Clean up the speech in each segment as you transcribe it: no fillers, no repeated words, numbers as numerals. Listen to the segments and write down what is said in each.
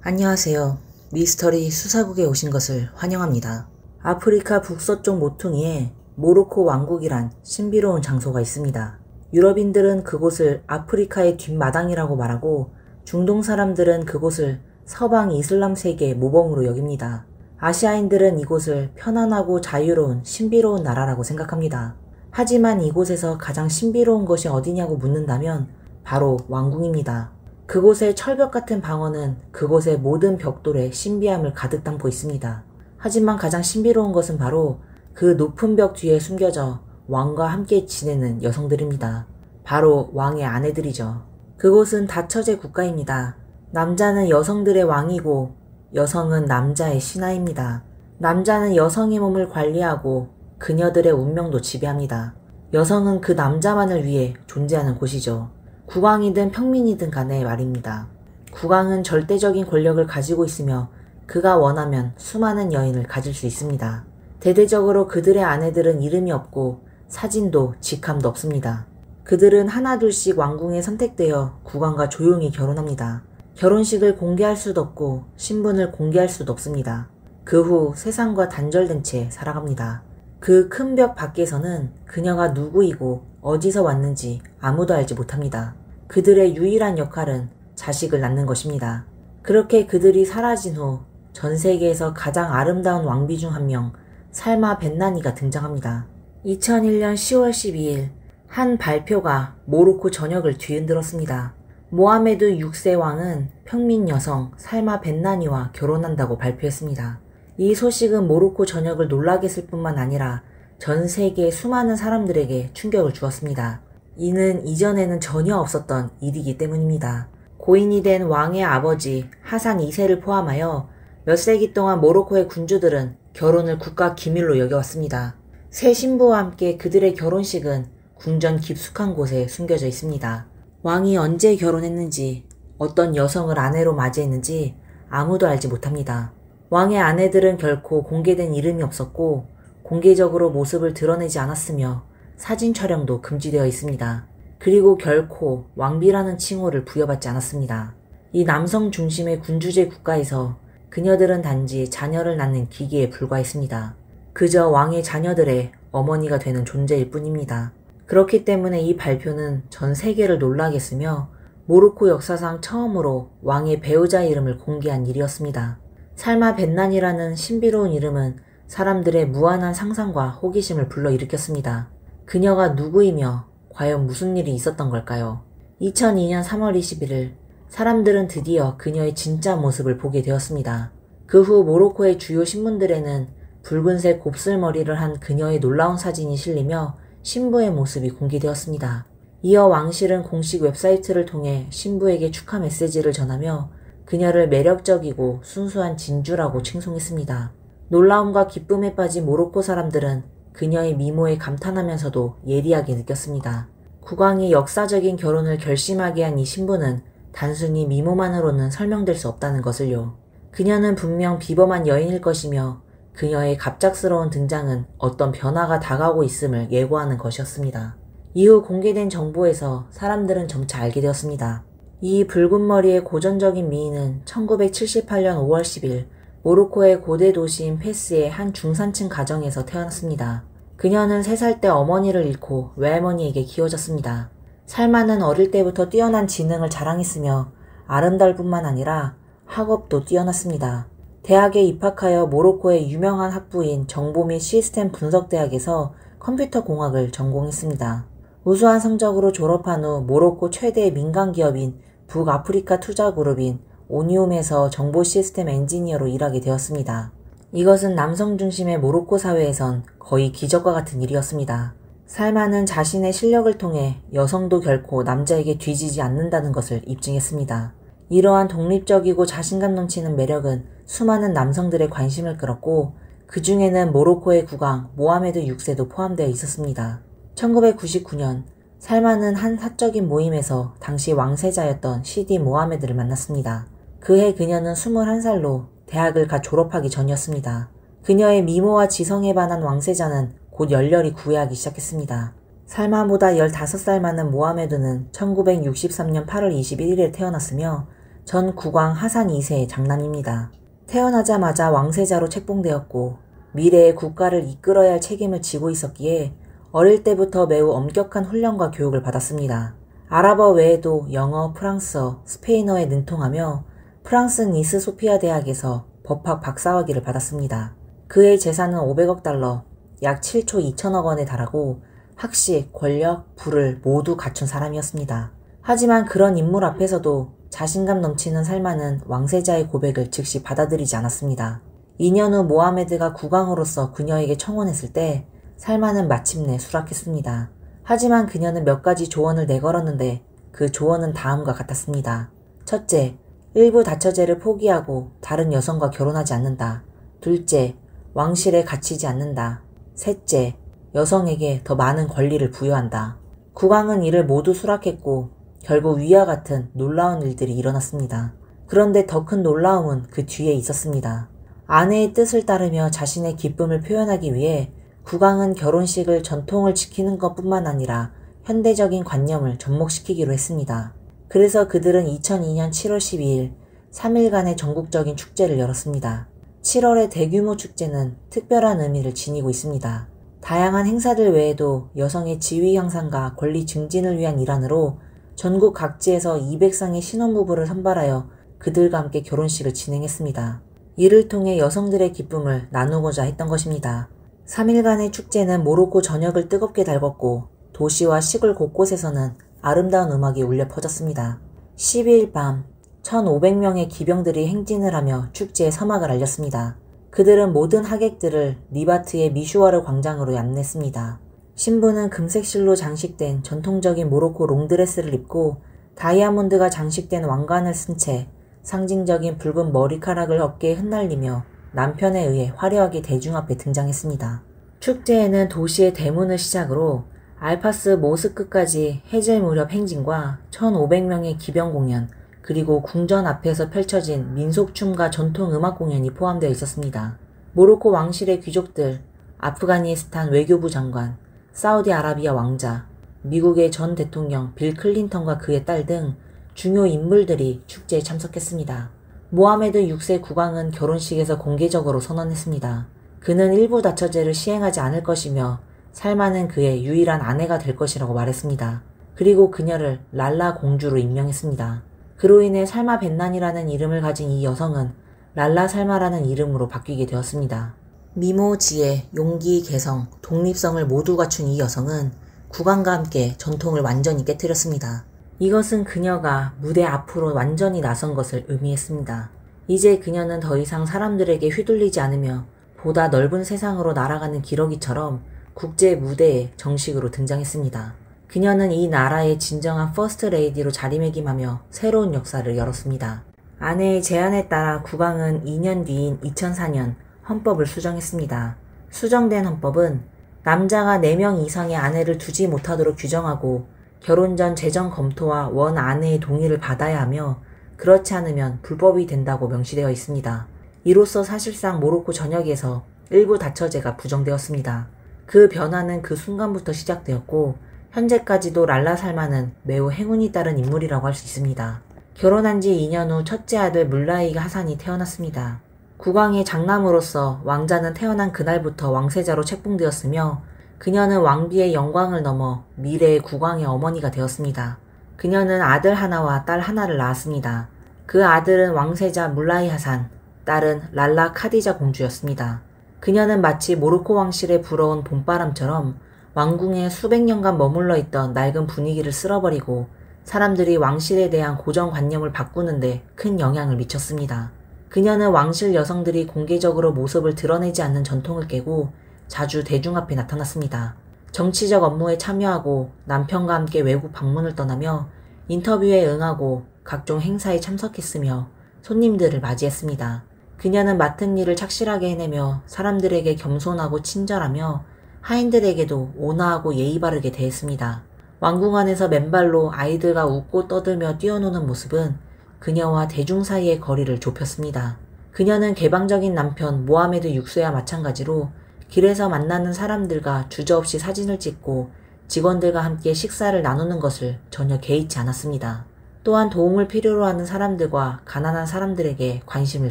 안녕하세요. 미스터리 수사국에 오신 것을 환영합니다. 아프리카 북서쪽 모퉁이에 모로코 왕국이란 신비로운 장소가 있습니다. 유럽인들은 그곳을 아프리카의 뒷마당이라고 말하고 중동 사람들은 그곳을 서방 이슬람 세계의 모범으로 여깁니다. 아시아인들은 이곳을 편안하고 자유로운 신비로운 나라라고 생각합니다. 하지만 이곳에서 가장 신비로운 것이 어디냐고 묻는다면 바로 왕궁입니다. 그곳의 철벽 같은 방어는 그곳의 모든 벽돌에 신비함을 가득 담고 있습니다. 하지만 가장 신비로운 것은 바로 그 높은 벽 뒤에 숨겨져 왕과 함께 지내는 여성들입니다. 바로 왕의 아내들이죠. 그곳은 다처제 국가입니다. 남자는 여성들의 왕이고 여성은 남자의 신하입니다. 남자는 여성의 몸을 관리하고 그녀들의 운명도 지배합니다. 여성은 그 남자만을 위해 존재하는 곳이죠. 국왕이든 평민이든 간에 말입니다. 국왕은 절대적인 권력을 가지고 있으며 그가 원하면 수많은 여인을 가질 수 있습니다. 대대적으로 그들의 아내들은 이름이 없고 사진도 직함도 없습니다. 그들은 하나둘씩 왕궁에 선택되어 국왕과 조용히 결혼합니다. 결혼식을 공개할 수도 없고 신분을 공개할 수도 없습니다. 그 후 세상과 단절된 채 살아갑니다. 그 큰 벽 밖에서는 그녀가 누구이고 어디서 왔는지 아무도 알지 못합니다. 그들의 유일한 역할은 자식을 낳는 것입니다. 그렇게 그들이 사라진 후 전 세계에서 가장 아름다운 왕비 중 한 명, 살마 벤나니가 등장합니다. 2001년 10월 12일 한 발표가 모로코 전역을 뒤흔들었습니다. 모하메드 6세 왕은 평민 여성 살마 벤나니와 결혼한다고 발표했습니다. 이 소식은 모로코 전역을 놀라게 했을 뿐만 아니라 전 세계 수많은 사람들에게 충격을 주었습니다. 이는 이전에는 전혀 없었던 일이기 때문입니다. 고인이 된 왕의 아버지 하산 2세를 포함하여 몇 세기 동안 모로코의 군주들은 결혼을 국가 기밀로 여겨왔습니다. 새 신부와 함께 그들의 결혼식은 궁전 깊숙한 곳에 숨겨져 있습니다. 왕이 언제 결혼했는지, 어떤 여성을 아내로 맞이했는지 아무도 알지 못합니다. 왕의 아내들은 결코 공개된 이름이 없었고 공개적으로 모습을 드러내지 않았으며 사진 촬영도 금지되어 있습니다. 그리고 결코 왕비라는 칭호를 부여받지 않았습니다. 이 남성 중심의 군주제 국가에서 그녀들은 단지 자녀를 낳는 기계에 불과했습니다. 그저 왕의 자녀들의 어머니가 되는 존재일 뿐입니다. 그렇기 때문에 이 발표는 전 세계를 놀라게 했으며 모로코 역사상 처음으로 왕의 배우자 이름을 공개한 일이었습니다. 살마 벤난이라는 신비로운 이름은 사람들의 무한한 상상과 호기심을 불러일으켰습니다. 그녀가 누구이며 과연 무슨 일이 있었던 걸까요? 2002년 3월 21일 사람들은 드디어 그녀의 진짜 모습을 보게 되었습니다. 그 후 모로코의 주요 신문들에는 붉은색 곱슬머리를 한 그녀의 놀라운 사진이 실리며 신부의 모습이 공개되었습니다. 이어 왕실은 공식 웹사이트를 통해 신부에게 축하 메시지를 전하며 그녀를 매력적이고 순수한 진주라고 칭송했습니다. 놀라움과 기쁨에 빠진 모로코 사람들은 그녀의 미모에 감탄하면서도 예리하게 느꼈습니다. 국왕이 역사적인 결혼을 결심하게 한 이 신부는 단순히 미모만으로는 설명될 수 없다는 것을요. 그녀는 분명 비범한 여인일 것이며 그녀의 갑작스러운 등장은 어떤 변화가 다가오고 있음을 예고하는 것이었습니다. 이후 공개된 정보에서 사람들은 점차 알게 되었습니다. 이 붉은 머리의 고전적인 미인은 1978년 5월 10일 모로코의 고대 도시인 페스의 한 중산층 가정에서 태어났습니다. 그녀는 3살 때 어머니를 잃고 외할머니에게 키워졌습니다. 살마는 어릴 때부터 뛰어난 지능을 자랑했으며 아름다울 뿐만 아니라 학업도 뛰어났습니다. 대학에 입학하여 모로코의 유명한 학부인 정보 및 시스템 분석대학에서 컴퓨터 공학을 전공했습니다. 우수한 성적으로 졸업한 후 모로코 최대의 민간기업인 북아프리카 투자그룹인 오니움에서 정보 시스템 엔지니어로 일하게 되었습니다. 이것은 남성 중심의 모로코 사회에선 거의 기적과 같은 일이었습니다. 살마는 자신의 실력을 통해 여성도 결코 남자에게 뒤지지 않는다는 것을 입증했습니다. 이러한 독립적이고 자신감 넘치는 매력은 수많은 남성들의 관심을 끌었고 그 중에는 모로코의 국왕 모하메드 6세도 포함되어 있었습니다. 1999년 살마는 한 사적인 모임에서 당시 왕세자였던 시디 모하메드를 만났습니다. 그해 그녀는 21살로 대학을 갓 졸업하기 전이었습니다. 그녀의 미모와 지성에 반한 왕세자는 곧 열렬히 구애하기 시작했습니다. 살마보다 15살 많은 모하메드는 1963년 8월 21일에 태어났으며 전 국왕 하산 2세의 장남입니다. 태어나자마자 왕세자로 책봉되었고 미래의 국가를 이끌어야 할 책임을 지고 있었기에 어릴 때부터 매우 엄격한 훈련과 교육을 받았습니다. 아랍어 외에도 영어, 프랑스어, 스페인어에 능통하며 프랑스 니스 소피아 대학에서 법학 박사학위를 받았습니다. 그의 재산은 500억 달러, 약 7조 2천억 원에 달하고 학식, 권력, 부를 모두 갖춘 사람이었습니다. 하지만 그런 인물 앞에서도 자신감 넘치는 살만은 왕세자의 고백을 즉시 받아들이지 않았습니다. 2년 후 모하메드가 국왕으로서 그녀에게 청혼했을 때 살만은 마침내 수락했습니다. 하지만 그녀는 몇 가지 조언을 내걸었는데 그 조언은 다음과 같았습니다. 첫째, 일부 다처제를 포기하고 다른 여성과 결혼하지 않는다. 둘째, 왕실에 갇히지 않는다. 셋째, 여성에게 더 많은 권리를 부여한다. 국왕은 이를 모두 수락했고 결국 위와 같은 놀라운 일들이 일어났습니다. 그런데 더 큰 놀라움은 그 뒤에 있었습니다. 아내의 뜻을 따르며 자신의 기쁨을 표현하기 위해 국왕은 결혼식을 전통을 지키는 것뿐만 아니라 현대적인 관념을 접목시키기로 했습니다. 그래서 그들은 2002년 7월 12일 3일간의 전국적인 축제를 열었습니다. 7월의 대규모 축제는 특별한 의미를 지니고 있습니다. 다양한 행사들 외에도 여성의 지위 향상과 권리 증진을 위한 일환으로 전국 각지에서 200쌍의 신혼부부를 선발하여 그들과 함께 결혼식을 진행했습니다. 이를 통해 여성들의 기쁨을 나누고자 했던 것입니다. 3일간의 축제는 모로코 전역을 뜨겁게 달궜고 도시와 시골 곳곳에서는 아름다운 음악이 울려 퍼졌습니다. 12일 밤 1,500명의 기병들이 행진을 하며 축제의 서막을 알렸습니다. 그들은 모든 하객들을 리바트의 미슈와르 광장으로 안냈습니다. 신부는 금색 실로 장식된 전통적인 모로코 롱드레스를 입고 다이아몬드가 장식된 왕관을 쓴 채 상징적인 붉은 머리카락을 어깨에 흩날리며 남편에 의해 화려하게 대중 앞에 등장했습니다. 축제에는 도시의 대문을 시작으로 알파스 모스크까지 해질 무렵 행진과 1,500명의 기병 공연, 그리고 궁전 앞에서 펼쳐진 민속춤과 전통음악 공연이 포함되어 있었습니다. 모로코 왕실의 귀족들, 아프가니스탄 외교부 장관, 사우디아라비아 왕자, 미국의 전 대통령 빌 클린턴과 그의 딸 등 중요 인물들이 축제에 참석했습니다. 모하메드 6세 국왕은 결혼식에서 공개적으로 선언했습니다. 그는 일부 다처제를 시행하지 않을 것이며 살만은 그의 유일한 아내가 될 것이라고 말했습니다. 그리고 그녀를 랄라 공주로 임명했습니다. 그로 인해 살마 벤난이라는 이름을 가진 이 여성은 랄라 살마라는 이름으로 바뀌게 되었습니다. 미모, 지혜, 용기, 개성, 독립성을 모두 갖춘 이 여성은 국왕과 함께 전통을 완전히 깨뜨렸습니다. 이것은 그녀가 무대 앞으로 완전히 나선 것을 의미했습니다. 이제 그녀는 더 이상 사람들에게 휘둘리지 않으며 보다 넓은 세상으로 날아가는 기러기처럼 국제 무대에 정식으로 등장했습니다. 그녀는 이 나라의 진정한 퍼스트 레이디로 자리매김하며 새로운 역사를 열었습니다. 아내의 제안에 따라 국왕은 2년 뒤인 2004년 헌법을 수정했습니다. 수정된 헌법은 남자가 4명 이상의 아내를 두지 못하도록 규정하고 결혼 전 재정 검토와 원 아내의 동의를 받아야 하며 그렇지 않으면 불법이 된다고 명시되어 있습니다. 이로써 사실상 모로코 전역에서 일부 다처제가 부정되었습니다. 그 변화는 그 순간부터 시작되었고 현재까지도 랄라 살마는 매우 행운이 따른 인물이라고 할 수 있습니다. 결혼한 지 2년 후 첫째 아들 물라이 하산이 태어났습니다. 국왕의 장남으로서 왕자는 태어난 그날부터 왕세자로 책봉되었으며 그녀는 왕비의 영광을 넘어 미래의 국왕의 어머니가 되었습니다. 그녀는 아들 하나와 딸 하나를 낳았습니다. 그 아들은 왕세자 물라이 하산, 딸은 랄라 카디자 공주였습니다. 그녀는 마치 모로코 왕실에 불어온 봄바람처럼 왕궁에 수백 년간 머물러 있던 낡은 분위기를 쓸어버리고 사람들이 왕실에 대한 고정관념을 바꾸는데 큰 영향을 미쳤습니다. 그녀는 왕실 여성들이 공개적으로 모습을 드러내지 않는 전통을 깨고 자주 대중 앞에 나타났습니다. 정치적 업무에 참여하고 남편과 함께 외국 방문을 떠나며 인터뷰에 응하고 각종 행사에 참석했으며 손님들을 맞이했습니다. 그녀는 맡은 일을 착실하게 해내며 사람들에게 겸손하고 친절하며 하인들에게도 온화하고 예의 바르게 대했습니다. 왕궁 안에서 맨발로 아이들과 웃고 떠들며 뛰어노는 모습은 그녀와 대중 사이의 거리를 좁혔습니다. 그녀는 개방적인 남편 모하메드 6세와 마찬가지로 길에서 만나는 사람들과 주저없이 사진을 찍고 직원들과 함께 식사를 나누는 것을 전혀 개의치 않았습니다. 또한 도움을 필요로 하는 사람들과 가난한 사람들에게 관심을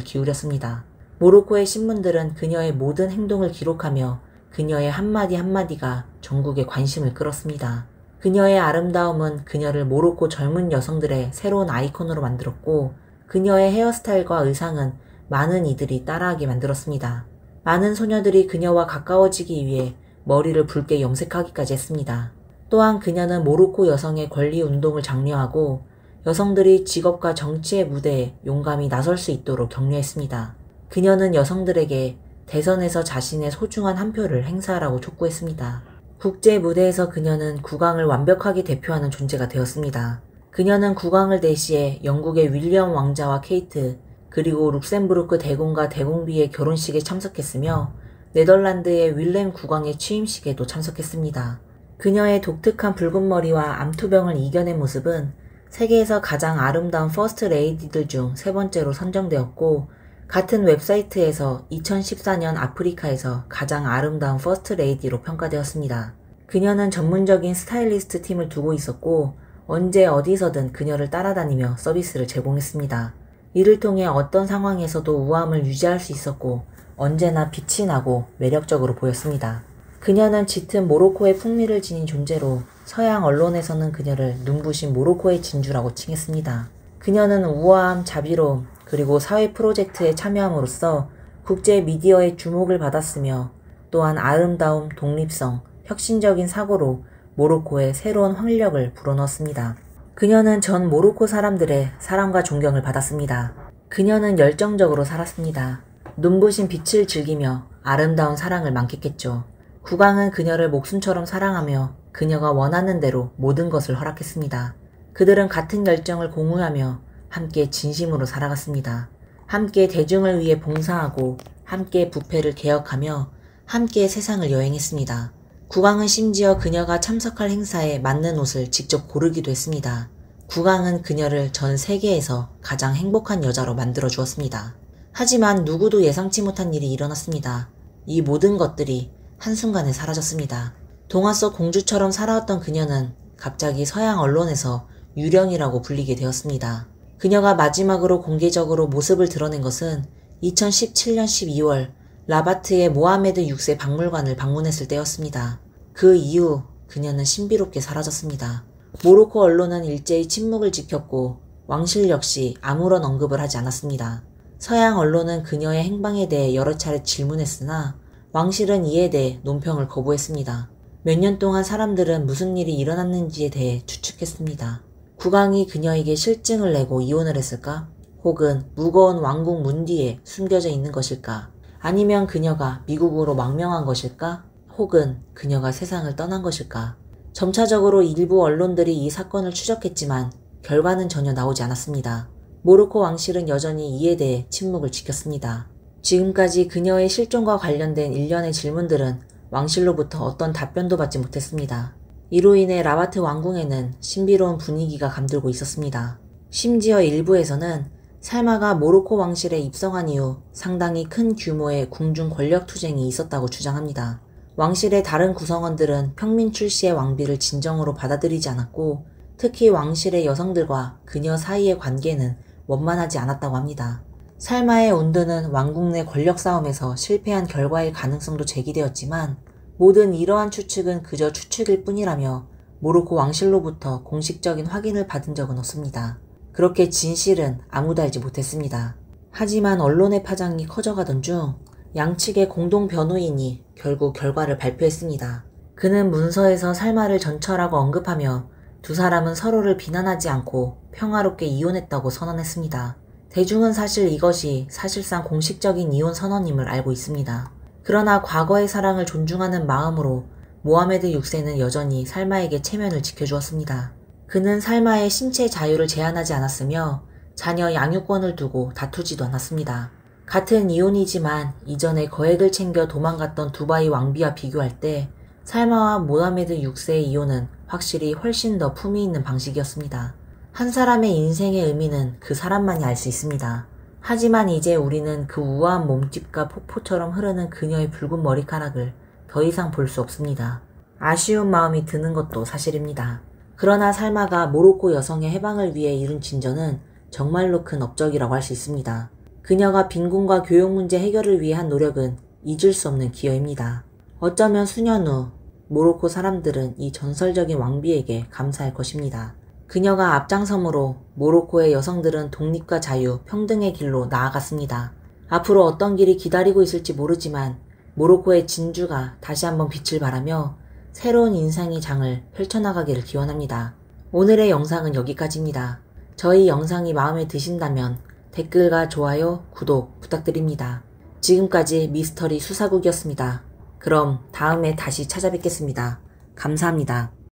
기울였습니다. 모로코의 신문들은 그녀의 모든 행동을 기록하며 그녀의 한마디 한마디가 전국의 관심을 끌었습니다. 그녀의 아름다움은 그녀를 모로코 젊은 여성들의 새로운 아이콘으로 만들었고 그녀의 헤어스타일과 의상은 많은 이들이 따라하게 만들었습니다. 많은 소녀들이 그녀와 가까워지기 위해 머리를 붉게 염색하기까지 했습니다. 또한 그녀는 모로코 여성의 권리 운동을 장려하고 여성들이 직업과 정치의 무대에 용감히 나설 수 있도록 격려했습니다. 그녀는 여성들에게 대선에서 자신의 소중한 한 표를 행사하라고 촉구했습니다. 국제 무대에서 그녀는 국왕을 완벽하게 대표하는 존재가 되었습니다. 그녀는 국왕을 대시해 영국의 윌리엄 왕자와 케이트, 그리고 룩셈부르크 대공과 대공비의 결혼식에 참석했으며 네덜란드의 윌렘 국왕의 취임식에도 참석했습니다. 그녀의 독특한 붉은 머리와 암투병을 이겨낸 모습은 세계에서 가장 아름다운 퍼스트 레이디들 중 세 번째로 선정되었고 같은 웹사이트에서 2014년 아프리카에서 가장 아름다운 퍼스트 레이디로 평가되었습니다. 그녀는 전문적인 스타일리스트 팀을 두고 있었고 언제 어디서든 그녀를 따라다니며 서비스를 제공했습니다. 이를 통해 어떤 상황에서도 우아함을 유지할 수 있었고 언제나 빛이 나고 매력적으로 보였습니다. 그녀는 짙은 모로코의 풍미를 지닌 존재로 서양 언론에서는 그녀를 눈부신 모로코의 진주라고 칭했습니다. 그녀는 우아함, 자비로움, 그리고 사회 프로젝트에 참여함으로써 국제 미디어의 주목을 받았으며 또한 아름다움, 독립성, 혁신적인 사고로 모로코에 새로운 활력을 불어넣었습니다. 그녀는 전 모로코 사람들의 사랑과 존경을 받았습니다. 그녀는 열정적으로 살았습니다. 눈부신 빛을 즐기며 아름다운 사랑을 만끽했죠. 국왕은 그녀를 목숨처럼 사랑하며 그녀가 원하는 대로 모든 것을 허락했습니다. 그들은 같은 열정을 공유하며 함께 진심으로 살아갔습니다. 함께 대중을 위해 봉사하고 함께 부패를 개혁하며 함께 세상을 여행했습니다. 국왕은 심지어 그녀가 참석할 행사에 맞는 옷을 직접 고르기도 했습니다. 국왕은 그녀를 전 세계에서 가장 행복한 여자로 만들어 주었습니다. 하지만 누구도 예상치 못한 일이 일어났습니다. 이 모든 것들이 한순간에 사라졌습니다. 동화 속 공주처럼 살아왔던 그녀는 갑자기 서양 언론에서 유령이라고 불리게 되었습니다. 그녀가 마지막으로 공개적으로 모습을 드러낸 것은 2017년 12월 라바트의 모하메드 6세 박물관을 방문했을 때였습니다. 그 이후 그녀는 신비롭게 사라졌습니다. 모로코 언론은 일제히 침묵을 지켰고 왕실 역시 아무런 언급을 하지 않았습니다. 서양 언론은 그녀의 행방에 대해 여러 차례 질문했으나 왕실은 이에 대해 논평을 거부했습니다. 몇 년 동안 사람들은 무슨 일이 일어났는지에 대해 추측했습니다. 국왕이 그녀에게 실증을 내고 이혼을 했을까? 혹은 무거운 왕궁 문 뒤에 숨겨져 있는 것일까? 아니면 그녀가 미국으로 망명한 것일까? 혹은 그녀가 세상을 떠난 것일까? 점차적으로 일부 언론들이 이 사건을 추적했지만 결과는 전혀 나오지 않았습니다. 모로코 왕실은 여전히 이에 대해 침묵을 지켰습니다. 지금까지 그녀의 실종과 관련된 일련의 질문들은 왕실로부터 어떤 답변도 받지 못했습니다. 이로 인해 라바트 왕궁에는 신비로운 분위기가 감돌고 있었습니다. 심지어 일부에서는 살마가 모로코 왕실에 입성한 이후 상당히 큰 규모의 궁중 권력 투쟁이 있었다고 주장합니다. 왕실의 다른 구성원들은 평민 출시의 왕비를 진정으로 받아들이지 않았고 특히 왕실의 여성들과 그녀 사이의 관계는 원만하지 않았다고 합니다. 살마의 온드는 왕궁 내 권력 싸움에서 실패한 결과일 가능성도 제기되었지만 모든 이러한 추측은 그저 추측일 뿐이라며 모로코 왕실로부터 공식적인 확인을 받은 적은 없습니다. 그렇게 진실은 아무도 알지 못했습니다. 하지만 언론의 파장이 커져가던 중 양측의 공동 변호인이 결국 결과를 발표했습니다. 그는 문서에서 살마를 전처라고 언급하며 두 사람은 서로를 비난하지 않고 평화롭게 이혼했다고 선언했습니다. 대중은 사실 이것이 사실상 공식적인 이혼 선언임을 알고 있습니다. 그러나 과거의 사랑을 존중하는 마음으로 모하메드 6세는 여전히 살마에게 체면을 지켜주었습니다. 그는 살마의 신체 자유를 제한하지 않았으며 자녀 양육권을 두고 다투지도 않았습니다. 같은 이혼이지만 이전에 거액을 챙겨 도망갔던 두바이 왕비와 비교할 때 살마와 모하메드 6세의 이혼은 확실히 훨씬 더 품위 있는 방식이었습니다. 한 사람의 인생의 의미는 그 사람만이 알 수 있습니다. 하지만 이제 우리는 그 우아한 몸집과 폭포처럼 흐르는 그녀의 붉은 머리카락을 더 이상 볼 수 없습니다. 아쉬운 마음이 드는 것도 사실입니다. 그러나 살마가 모로코 여성의 해방을 위해 이룬 진전은 정말로 큰 업적이라고 할 수 있습니다. 그녀가 빈곤과 교육 문제 해결을 위해 한 노력은 잊을 수 없는 기여입니다. 어쩌면 수년 후 모로코 사람들은 이 전설적인 왕비에게 감사할 것입니다. 그녀가 앞장섬으로 모로코의 여성들은 독립과 자유, 평등의 길로 나아갔습니다. 앞으로 어떤 길이 기다리고 있을지 모르지만 모로코의 진주가 다시 한번 빛을 발하며 새로운 인상의 장을 펼쳐나가기를 기원합니다. 오늘의 영상은 여기까지입니다. 저희 영상이 마음에 드신다면 댓글과 좋아요, 구독 부탁드립니다. 지금까지 미스터리 수사국이었습니다. 그럼 다음에 다시 찾아뵙겠습니다. 감사합니다.